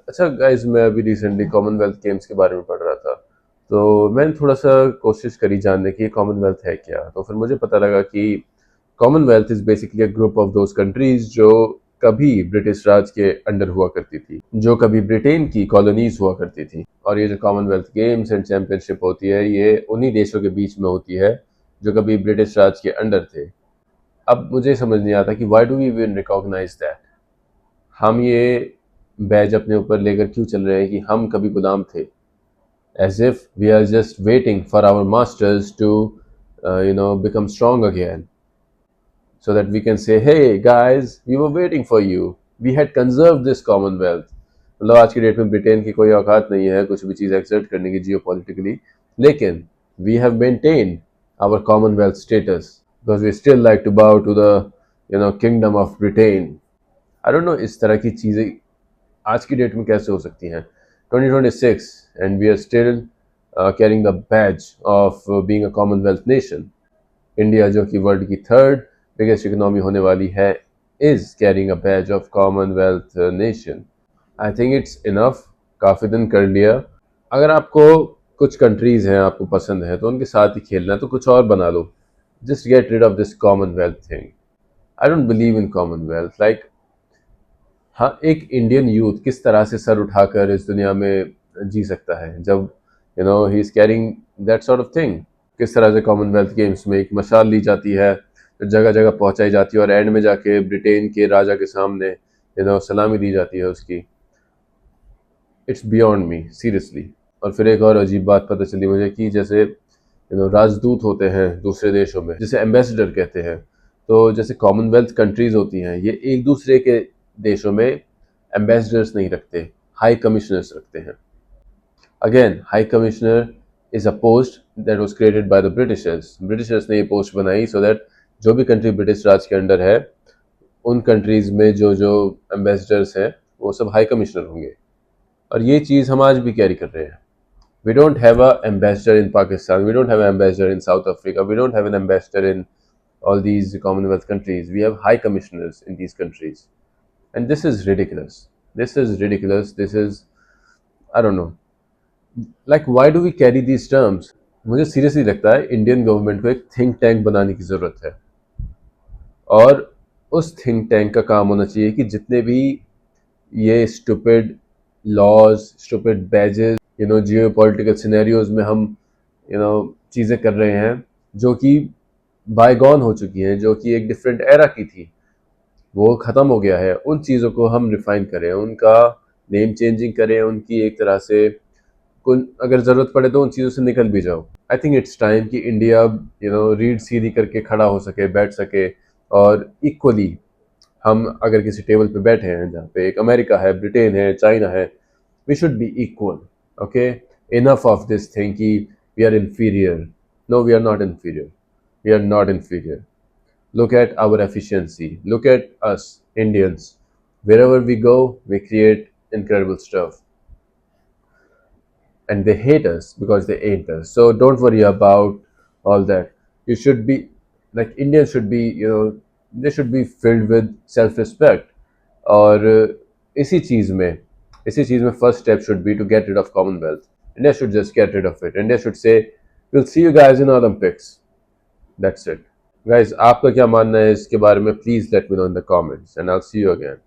अच्छा गाइस, मैं अभी रिसेंटली कॉमनवेल्थ गेम्स के बारे में पढ़ रहा था। तो मैंने थोड़ा सा कोशिश करी जानने की कॉमनवेल्थ है क्या। तो फिर मुझे पता लगा कि Commonwealth is basically a group of those countries जो कभी ब्रिटिश राज के अंडर हुआ करती थी, जो कभी ब्रिटेन की कॉलोनीज हुआ करती थी। और ये जो कॉमनवेल्थ गेम्स एंड चैंपियनशिप होती है, ये उन्हीं देशों के बीच में होती है जो कभी ब्रिटिश राज के अंडर थे। अब मुझे समझ नहीं आता कि why do we even recognise that. हम ये बैज अपने ऊपर लेकर क्यों चल रहे हैं कि हम कभी गुलाम थे, as if we are just waiting for our masters to become strong again, so that we can say, hey guys, we were waiting for you, we had conserved this commonwealth. मतलब आज की डेट में Britain की कोई औकात नहीं है कुछ भी चीज़ एक्सर्ट करने की जियो पॉलिटिकली, लेकिन we have maintain our commonwealth status because we still like to bow to the kingdom of Britain. I don't know इस तरह की चीज़ें आज की डेट में कैसे हो सकती हैं 2026 and we are still carrying the badge of being a commonwealth nation. India जो कि वर्ल्ड की थर्ड बिगेस्ट इकोनॉमी होने वाली है is carrying a Baij of Commonwealth nation. I think it's enough, काफ़ी दिन कर लिया। अगर आपको कुछ कंट्रीज हैं आपको पसंद है तो उनके साथ ही खेलना है तो कुछ और बना लो। Just get rid of this commonwealth thing. I don't believe in commonwealth. Like, हाँ, एक इंडियन यूथ किस तरह से सर उठाकर इस दुनिया में जी सकता है जब he is carrying that sort of thing. किस तरह से कॉमनवेल्थ गेम्स में एक मशाल ली जाती है, जगह जगह पहुंचाई जाती है और एंड में जाके ब्रिटेन के राजा के सामने सलामी दी जाती है उसकी। It's beyond me seriously. और फिर एक और अजीब बात पता चली मुझे कि जैसे राजदूत होते हैं दूसरे देशों में, जिसे एम्बेसडर कहते हैं। तो जैसे कॉमनवेल्थ कंट्रीज होती हैं, ये एक दूसरे के देशों में एम्बेसडर्स नहीं रखते, हाई कमिश्नर्स रखते हैं। Again, high commissioner is a post that was created by the Britishers. Britishers ने ये पोस्ट बनाई सो दैट जो भी कंट्री ब्रिटिश राज के अंडर है, उन कंट्रीज में जो जो एम्बेसडर्स हैं वो सब हाई कमिश्नर होंगे। और ये चीज़ हम आज भी कैरी कर रहे हैं। We don't have an ambassador in Pakistan. We don't have an ambassador in South Africa. We don't have an ambassador in all these Commonwealth countries. We have high commissioners in these countries. And this is ridiculous. This is ridiculous. This is, I don't know. Like, why do we carry these terms? मुझे seriously लगता है Indian government को एक think tank बनाने की ज़रूरत है। और उस थिंक टैंक का काम होना चाहिए कि जितने भी ये stupid laws, stupid badges, geopolitical scenarios में हम चीज़ें कर रहे हैं जो कि बायगॉन हो चुकी हैं, जो कि एक डिफरेंट एरा की थी, वो ख़त्म हो गया है। उन चीज़ों को हम रिफाइन करें, उनका नेम चेंजिंग करें, उनकी एक तरह से अगर ज़रूरत पड़े तो उन चीज़ों से निकल भी जाओ। आई थिंक इट्स टाइम कि इंडिया रीढ़ सीधी करके खड़ा हो सके, बैठ सके। और इक्वली हम अगर किसी टेबल पे बैठे हैं जहाँ पे एक अमेरिका है, ब्रिटेन है, चाइना है, we should be equal. Okay, enough of this thing कि we are inferior. No, we are not inferior. We are not inferior. Look at our efficiency. Look at us, Indians. Wherever we go, we create incredible stuff. And they hate us because they ain't us. So don't worry about all that. You should be, like, Indians should be, they should be filled with self-respect. और इसी चीज़ में first step should be to get rid of Commonwealth. India should just get rid of it. India should say, we'll see you guys in Olympics. That's it. Guys, आपका क्या मानना है इसके बारे में? Please let me know in the comments and I'll see you again.